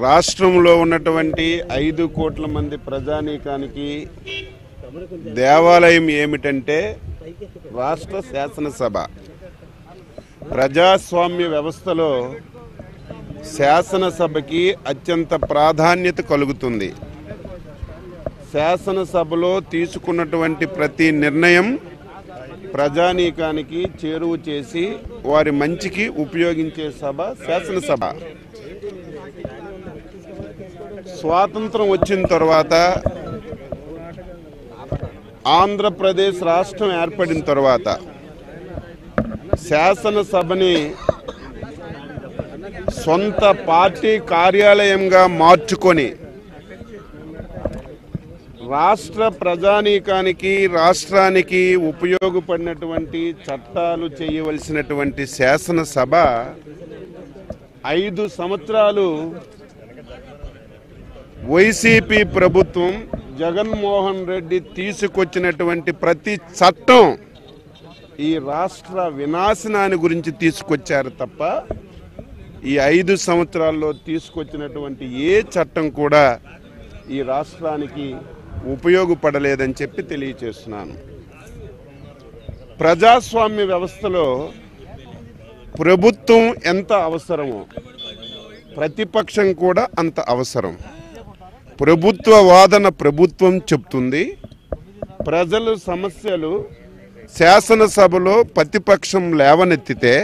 రాష్ట్రంలో ఉన్నటువంటి 5 కోట్ల మంది ప్రజానీకానికి దేవాలయం ఏమిటంటే రాష్ట్ర శాసనసభ. ప్రజాస్వామ్య వ్యవస్థలో శాసనసభకి అత్యంత ప్రాధాన్యత కలుగుతుంది. శాసనసభలో తీసుకున్నటువంటి ప్రతి నిర్ణయం ప్రజానీకానికి చేరువ చేసి వారి మంచికి ఉపయోగించే సభ శాసనసభ. స్వాతంత్రం వచ్చిన తర్వాత ఆంధ్రప్రదేశ్ రాష్ట్రం ఏర్పడిన తర్వాత శాసనసభని సొంత పార్టీ కార్యాలయంగా మార్చుకొని రాష్ట్ర ప్రజానీకానికి రాష్ట్రానికి ఉపయోగపడినటువంటి చట్టాలు చేయవలసినటువంటి శాసనసభ 5 సంవత్సరాలు వైసీపీ ప్రభుత్వం జగన్మోహన్ రెడ్డి తీసుకొచ్చినటువంటి ప్రతి చట్టం ఈ రాష్ట్ర వినాశనాన్ని గురించి తీసుకొచ్చారు తప్ప ఈ 5 సంవత్సరాల్లో తీసుకొచ్చినటువంటి ఏ చట్టం కూడా ఈ రాష్ట్రానికి ఉపయోగపడలేదని చెప్పి తెలియచేస్తున్నాను. ప్రజాస్వామ్య వ్యవస్థలో ప్రభుత్వం ఎంత అవసరమో ప్రతిపక్షం కూడా అంత అవసరం. ప్రభుత్వ వాదన ప్రభుత్వం చెప్తుంది. ప్రజల సమస్యలు శాసనసభలో ప్రతిపక్షం లేవనెత్తితే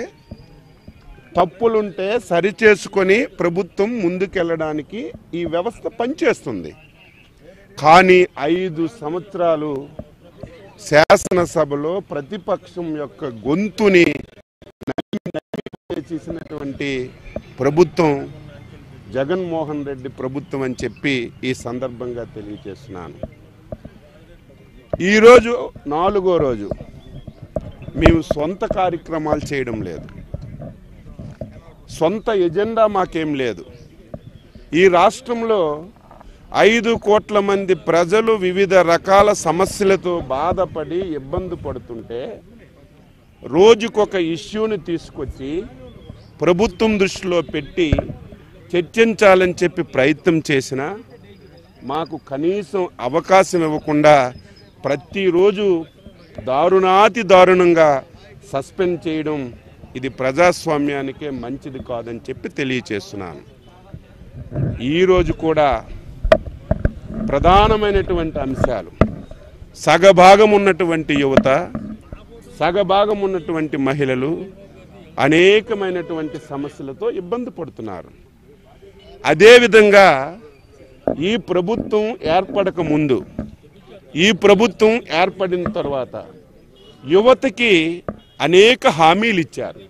తప్పులుంటే సరిచేసుకొని ప్రభుత్వం ముందుకెళ్ళడానికి ఈ వ్యవస్థ పనిచేస్తుంది. కానీ 5 సంవత్సరాలు శాసనసభలో ప్రతిపక్షం యొక్క గొంతుని చేసినటువంటి ప్రభుత్వం జగన్మోహన్ రెడ్డి ప్రభుత్వం అని చెప్పి ఈ సందర్భంగా తెలియజేస్తున్నాను. ఈరోజు 4వ రోజు మేము సొంత కార్యక్రమాలు చేయడం లేదు. సొంత ఎజెండా మాకేం లేదు. ఈ రాష్ట్రంలో 5 కోట్ల మంది ప్రజలు వివిధ రకాల సమస్యలతో బాధపడి ఇబ్బంది పడుతుంటే రోజుకొక ఇష్యూని తీసుకొచ్చి ప్రభుత్వం దృష్టిలో పెట్టి చర్చించాలని చెప్పి ప్రయత్నం చేసినా మాకు కనీసం అవకాశం ఇవ్వకుండా ప్రతిరోజు దారుణాతి దారుణంగా సస్పెండ్ చేయడం ఇది ప్రజాస్వామ్యానికే మంచిది కాదని చెప్పి తెలియచేస్తున్నాను. ఈరోజు కూడా ప్రధానమైనటువంటి అంశాలు సగభాగం ఉన్నటువంటి యువత, సగభాగం ఉన్నటువంటి మహిళలు అనేకమైనటువంటి సమస్యలతో ఇబ్బంది పడుతున్నారు. అదేవిధంగా ఈ ప్రభుత్వం ఏర్పడక ముందు, ఈ ప్రభుత్వం ఏర్పడిన తర్వాత యువతకి అనేక హామీలు ఇచ్చారు.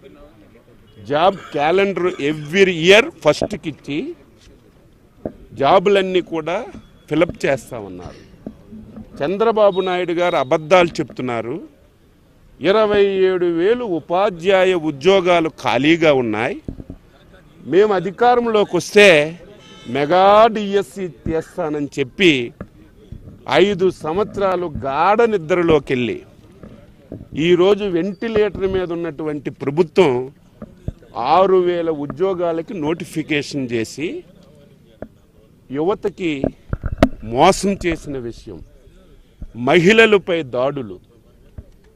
జాబ్ క్యాలెండర్ ఎవ్రీ ఇయర్ ఫస్ట్కి ఇచ్చి జాబులన్నీ కూడా ఫిలప్ చేస్తామన్నారు. చంద్రబాబు నాయుడు గారు అబద్ధాలు చెప్తున్నారు. 27,000 ఉపాధ్యాయ ఉద్యోగాలు ఖాళీగా ఉన్నాయి. మేము అధికారంలోకి వస్తే మెగా డిఎస్సి చేస్తానని చెప్పి 5 సంవత్సరాలు గాఢ నిద్రలోకి వెళ్ళి ఈరోజు వెంటిలేటర్ మీద ఉన్నటువంటి ప్రభుత్వం 6,000 ఉద్యోగాలకి నోటిఫికేషన్ చేసి యువతకి మోసం చేసిన విషయం, మహిళలపై దాడులు,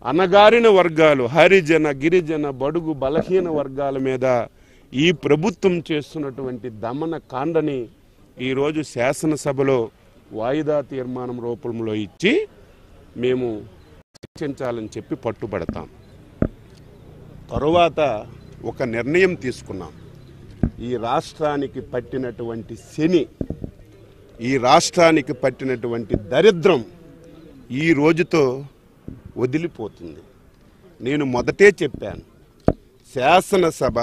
అణగారిన వర్గాలు, హరిజన గిరిజన బడుగు బలహీన వర్గాల మీద ఈ ప్రభుత్వం చేస్తున్నటువంటి దమన కాండని ఈరోజు శాసనసభలో వాయిదా తీర్మానం రూపంలో ఇచ్చి మేము చర్చించాలని చెప్పి పట్టుబడతాం. తరువాత ఒక నిర్ణయం తీసుకున్నాం. ఈ రాష్ట్రానికి పట్టినటువంటి శని, ఈ రాష్ట్రానికి పట్టినటువంటి దరిద్రం ఈ రోజుతో వదిలిపోతుంది. నేను మొదటే చెప్పాను, శాసనసభ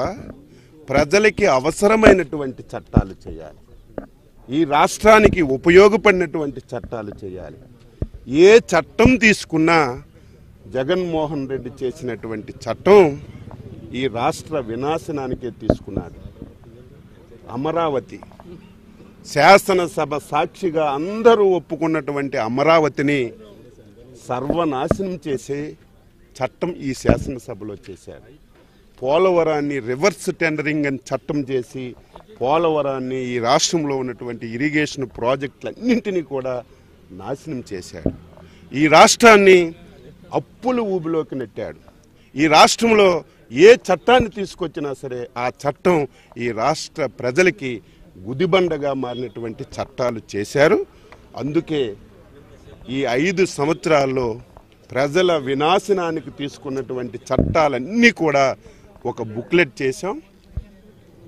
ప్రజలకి అవసరమైనటువంటి చట్టాలు చేయాలి, ఈ రాష్ట్రానికి ఉపయోగపడినటువంటి చట్టాలు చేయాలి. ఏ చట్టం తీసుకున్నా జగన్మోహన్ రెడ్డి చేసినటువంటి చట్టం ఈ రాష్ట్ర వినాశనానికే తీసుకున్నాడు. అమరావతి శాసనసభ సాక్షిగా అందరూ ఒప్పుకున్నటువంటి అమరావతిని సర్వనాశనం చేసే చట్టం ఈ శాసనసభలో చేశారు. పోలవరాన్ని రివర్స్ టెండరింగ్ అని చట్టం చేసి పోలవరాన్ని ఈ రాష్ట్రంలో ఉన్నటువంటి ఇరిగేషన్ ప్రాజెక్టులన్నింటినీ కూడా నాశనం చేశాడు. ఈ రాష్ట్రాన్ని అప్పుల ఊబిలోకి నెట్టాడు. ఈ రాష్ట్రంలో ఏ చట్టాన్ని తీసుకొచ్చినా సరే ఆ చట్టం ఈ రాష్ట్ర ప్రజలకి గుదిబండగా మారినటువంటి చట్టాలు చేశారు. అందుకే ఈ 5 సంవత్సరాల్లో ప్రజల వినాశనానికి తీసుకున్నటువంటి చట్టాలన్నీ కూడా ఒక బుక్లెట్ చేశాం.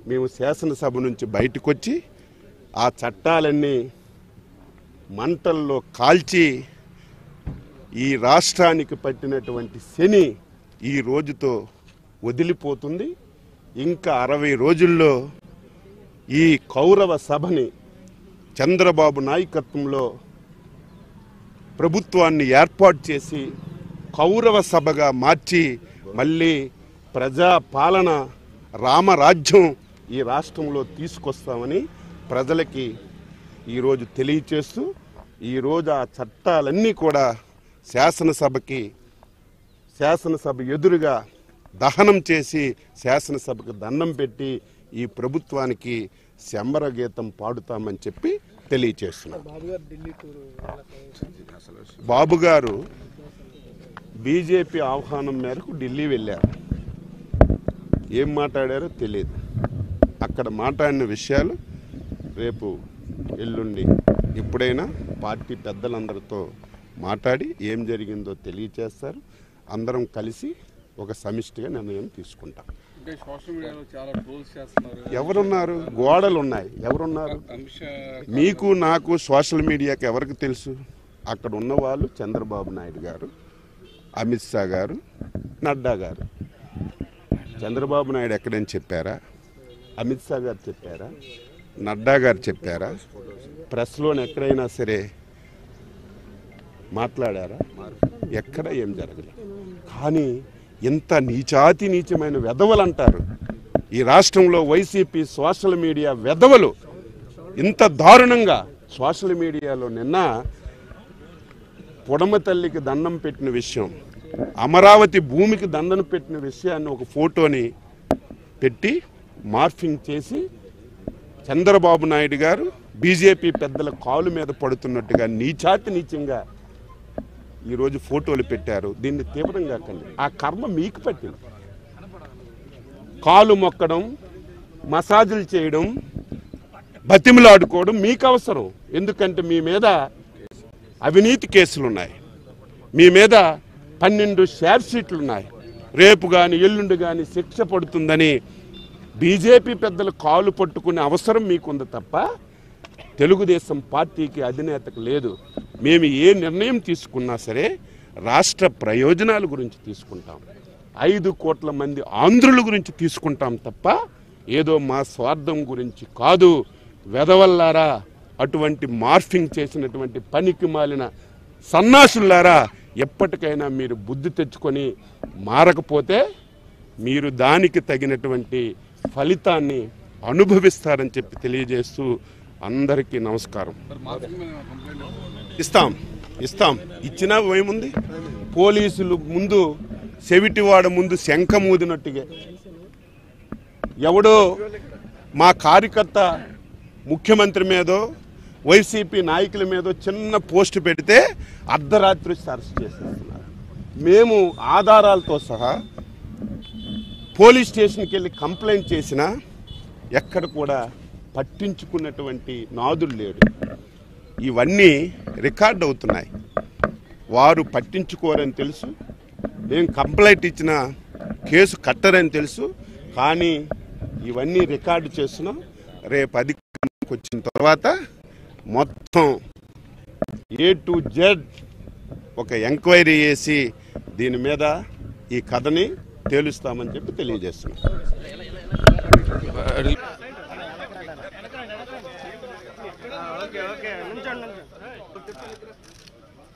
మేము శాసనసభ నుంచి బయటకు వచ్చి ఆ చట్టాలన్నీ మంటల్లో కాల్చి ఈ రాష్ట్రానికి పట్టినటువంటి శని ఈ రోజుతో వదిలిపోతుంది. ఇంకా 60 రోజుల్లో ఈ కౌరవ సభని చంద్రబాబు నాయకత్వంలో ప్రభుత్వాన్ని ఏర్పాటు చేసి కౌరవ సభగా మార్చి మళ్ళీ ప్రజాపాలన రామరాజ్యం ఈ రాష్ట్రంలో తీసుకొస్తామని ప్రజలకి ఈరోజు తెలియచేస్తూ ఈరోజు ఆ చట్టాలన్నీ కూడా శాసనసభ ఎదురుగా దహనం చేసి శాసనసభకు దండం పెట్టి ఈ ప్రభుత్వానికి శంబర గీతం పాడుతామని చెప్పి తెలియచేస్తున్నాం. బాబు గారు బీజేపీ ఆహ్వానం మేరకు ఢిల్లీ వెళ్ళారు. ఏం మాట్లాడారో తెలియదు. అక్కడ మాట్లాడిన విషయాలు రేపు ఎల్లుండి ఎప్పుడైనా పార్టీ పెద్దలందరితో మాట్లాడి ఏం జరిగిందో తెలియచేస్తారు. అందరం కలిసి ఒక సమిష్టిగా నిర్ణయం తీసుకుంటాం. ఎవరున్నారు? గోడలు ఉన్నాయి. ఎవరున్నారు? మీకు నాకు సోషల్ మీడియాకి ఎవరికి తెలుసు? అక్కడ ఉన్న వాళ్ళు చంద్రబాబు నాయుడు గారు, అమిత్ షా గారు, నడ్డా గారు. చంద్రబాబు నాయుడు ఎక్కడైనా చెప్పారా? అమిత్ షా గారు చెప్పారా? నడ్డా గారు చెప్పారా? ప్రెస్లోని ఎక్కడైనా సరే మాట్లాడారా? ఎక్కడ ఏం జరగలేదు. కానీ ఎంత నీచాతి నీచమైన వెధవలు అంటారు ఈ రాష్ట్రంలో వైసీపీ సోషల్ మీడియా వెధవలు. ఇంత దారుణంగా సోషల్ మీడియాలో నిన్న పొడమ తల్లికి దండం పెట్టిన విషయం, అమరావతి భూమికి దండం పెట్టిన విషయాన్ని ఒక ఫోటోని పెట్టి మార్ఫింగ్ చేసి చంద్రబాబు నాయుడు గారు బీజేపీ పెద్దల కాలు మీద పడుతున్నట్టుగా నీచాతి నీచంగా ఈరోజు ఫోటోలు పెట్టారు. దీన్ని తీవ్రంగా కండి. ఆ కర్మ మీకు పట్టింది. కాలు మొక్కడం, మసాజులు చేయడం, బతిమలాడుకోవడం మీకు అవసరం. ఎందుకంటే మీ మీద అవినీతి కేసులు ఉన్నాయి, మీ మీద 12 షార్ట్ షీట్లు ఉన్నాయి. రేపు కానీ ఎల్లుండి కానీ శిక్ష పడుతుందని బీజేపీ పెద్దలు కాలు పట్టుకునే అవసరం మీకుంది తప్ప తెలుగుదేశం పార్టీకి అధినేతకు లేదు. మేము ఏ నిర్ణయం తీసుకున్నా సరే రాష్ట్ర ప్రయోజనాల గురించి తీసుకుంటాం. 5 కోట్ల మంది ఆంధ్రుల గురించి తీసుకుంటాం తప్ప ఏదో మా స్వార్థం గురించి కాదు. వెధవల్లారా, అటువంటి మార్ఫింగ్ చేసినటువంటి పనికి మాలిన సన్నాసులారా, ఎప్పటికైనా మీరు బుద్ధి తెచ్చుకొని మారకపోతే మీరు దానికి తగినటువంటి ఫలితాన్ని అనుభవిస్తారని చెప్పి తెలియజేస్తూ అందరికీ నమస్కారం. ఇస్తాం ఇచ్చినా ఏముంది? పోలీసులు ముందు చెవిటివాడ ముందు శంఖమూదినట్టుగా ఎవడో మా కార్యకర్త ముఖ్యమంత్రి మీదో వైసీపీ నాయకుల మీదో చిన్న పోస్ట్ పెడితే అర్ధరాత్రి అరెస్ట్ చేసేస్తున్నారు. మేము ఆధారాలతో సహా పోలీస్ స్టేషన్కి వెళ్ళి కంప్లైంట్ చేసినా ఎక్కడ కూడా పట్టించుకున్నటువంటి నాదుడు లేడు. ఇవన్నీ రికార్డ్ అవుతున్నాయి. వారు పట్టించుకోరని తెలుసు, మేము కంప్లైంట్ ఇచ్చిన కేసు కట్టరని తెలుసు. కానీ ఇవన్నీ రికార్డు చేస్తున్నాం. రేపు అధికారంలోకి వచ్చిన తర్వాత మొత్తం A to Z ఒక ఎంక్వైరీ చేసి దీని మీద ఈ కథని తేలుస్తామని చెప్పి తెలియజేస్తున్నాం. ఓకే